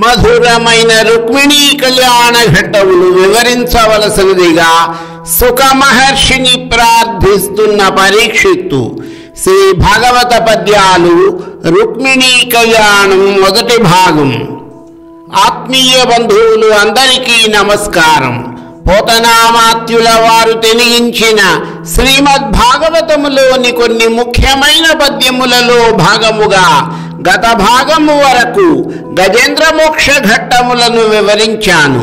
మధురమైన రుక్మిణీ కళ్యాణ ఘట్టమును వివరించవలసినదిగా సుఖ మహర్షిని ప్రార్థిస్తున్న పరీక్షిత్తు శ్రీ భాగవత పద్యాలు రుక్మిణీ కళ్యాణం మొదటి భాగం. ఆత్మీయ బంధువులు అందరికీ నమస్కారం. పోతనామాత్యుల వారు తెలియించిన శ్రీమద్ భాగవతములోని కొన్ని ముఖ్యమైన పద్యములలో భాగముగా గత భాగము వరకు గజేంద్ర మోక్ష ఘట్టములను వివరించాను.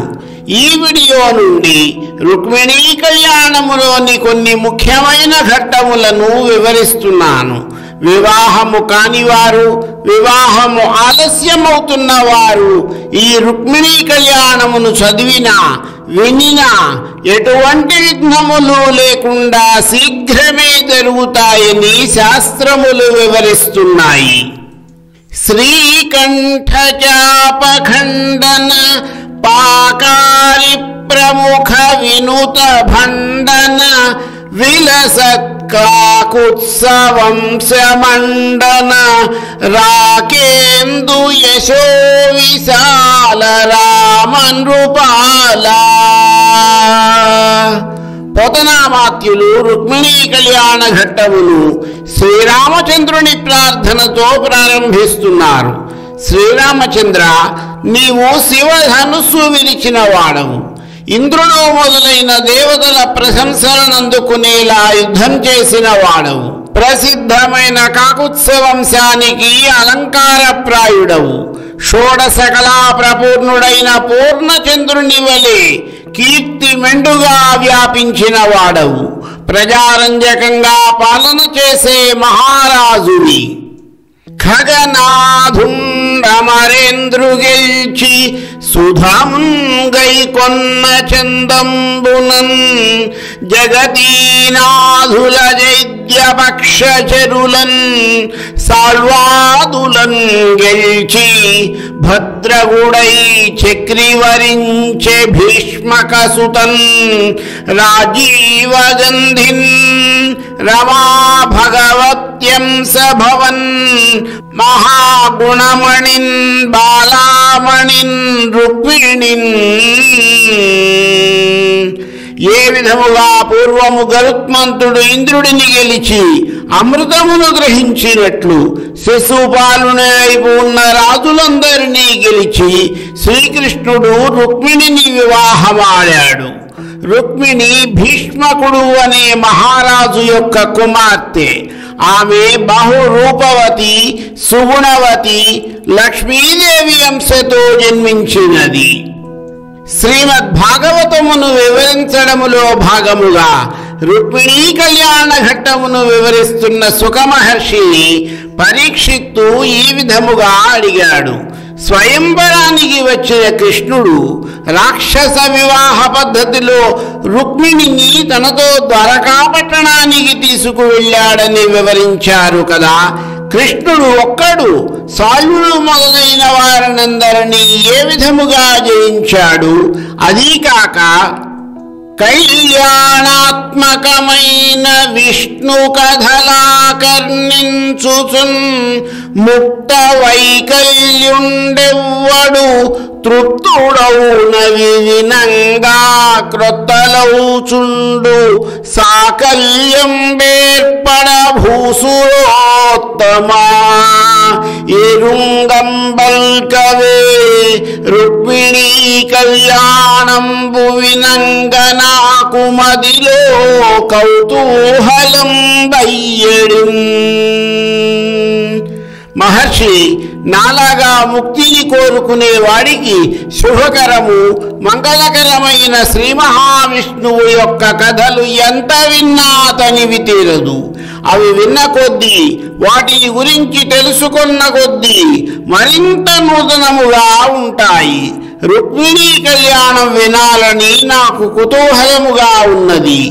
ఈ వీడియో నుండి రుక్మిణీ కళ్యాణములోని కొన్ని ముఖ్యమైన ఘట్టములను వివరిస్తున్నాను. వివాహము కానివారు, వివాహము ఆలస్యమవుతున్న వారు ఈ రుక్మిణీ కళ్యాణమును చదివినా వినినా ఎటువంటి విఘ్నములు లేకుండా శీఘ్రమే జరుగుతాయని శాస్త్రములు వివరిస్తున్నాయి. శ్రీకంఠ చాపఖండన పాకారి ప్రముఖ వినుత భండన విలసత్కాకుత్సవంశమండన రాకేందు యశో విశాల రామనృపాల. పోతనామాత్యులు రుక్మిణీ కళ్యాణ ఘట్టమును శ్రీరామచంద్రుని ప్రార్థనతో ప్రారంభిస్తున్నారు. శ్రీరామచంద్ర, నీవు శివధనుస్సు విరిచిన వాడవు. ఇంద్రుడు మొదలైన దేవతల ప్రశంసలనందుకునేలా యుద్ధం చేసిన వాడవు. ప్రసిద్ధమైన కాకుత్సవంశానికి అలంకార ప్రాయుడవు. షోడశ కళా ప్రపూర్ణుడైన పూర్ణచంద్రుని వలె కీర్తి మెండుగా వ్యాపించిన వాడవు. ప్రజారంజకంగా పాలన చేసే మహారాజుని. ఖగనాధుండమరేంద్రు గెల్చి సుధమున్ గైకొన్న చందంబునన్ జగతీనాధుల జైద్యపక్షచరులన్ సాల్వాదులన్ గెల్చి భద్రగుడై చక్రివరించే భీష్మకసుతన్ రాజీవగంధిన్ రమా భగవత్యంస భవన్ మహాగుణమణిన్ బాలామణిన్ రుక్మిణిన్. ఏ విధముగా పూర్వము గరుత్మంతుడు ఇంద్రుడిని గెలిచి అమృతమును గ్రహించినట్లు శిశుపాలుని వైపు ఉన్న రాజులందరినీ గెలిచి శ్రీకృష్ణుడు రుక్మిణిని వివాహమాడాడు. రుక్మిణి భీష్మకుడు అనే మహారాజు యొక్క కుమార్తె. ఆమె బహురూపవతి, సుగుణవతి, లక్ష్మీదేవి అంశతో జన్మించినది. శ్రీమద్ భాగవతమును వివరించడములో భాగముగా రుక్మిణీ కళ్యాణ ఘట్టమును వివరిస్తున్న సుఖమహర్షిని పరీక్షిత్తు ఈ విధముగా అడిగాడు. స్వయంవరానికి వచ్చిన కృష్ణుడు రాక్షస వివాహ పద్ధతిలో రుక్మిణిని తనతో ద్వారకాపట్టణానికి తీసుకువెళ్ళాడని వివరించారు కదా. కృష్ణుడు ఒక్కడు సాల్వుడు మొదలైన వారినందరినీ ఏ విధముగా జయించాడు? అదీ కాక కళ్యాణాత్మకమైన విష్ణు కథలాకర్ణించుచున్ ముక్త వైకల్యుండెవ్వడు తృప్తుడౌనవి వినంగా క్రొత్తలౌచుండు సాకల్యం బేర్పడ భూసురోత్తమా ఎరుంగంబల్కవే రుక్మిణీ కళ్యాణంబు వినంగా నాకు మదిలో కౌతూహలం బయ్యడిన్. మహర్షి, నాలాగా ముక్తిని కోరుకునే వాడికి శుభకరము మంగళకరమైన శ్రీ మహావిష్ణువు యొక్క కథలు ఎంత విన్నా అతనివి తీరదు. అవి విన్న కొద్దీ, వాటిని గురించి తెలుసుకున్న కొద్దీ మరింత నూతనముగా ఉంటాయి. రుక్మిణీ కళ్యాణం వినాలని నాకు కుతూహలముగా ఉన్నది.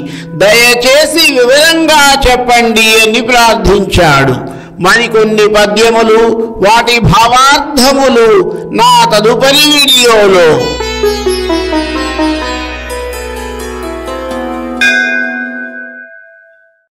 దయచేసి వివరంగా చెప్పండి అని ప్రార్థించాడు. మరికొన్ని పద్యములు, వాటి భావార్థములు నా తదుపరి వీడియోలో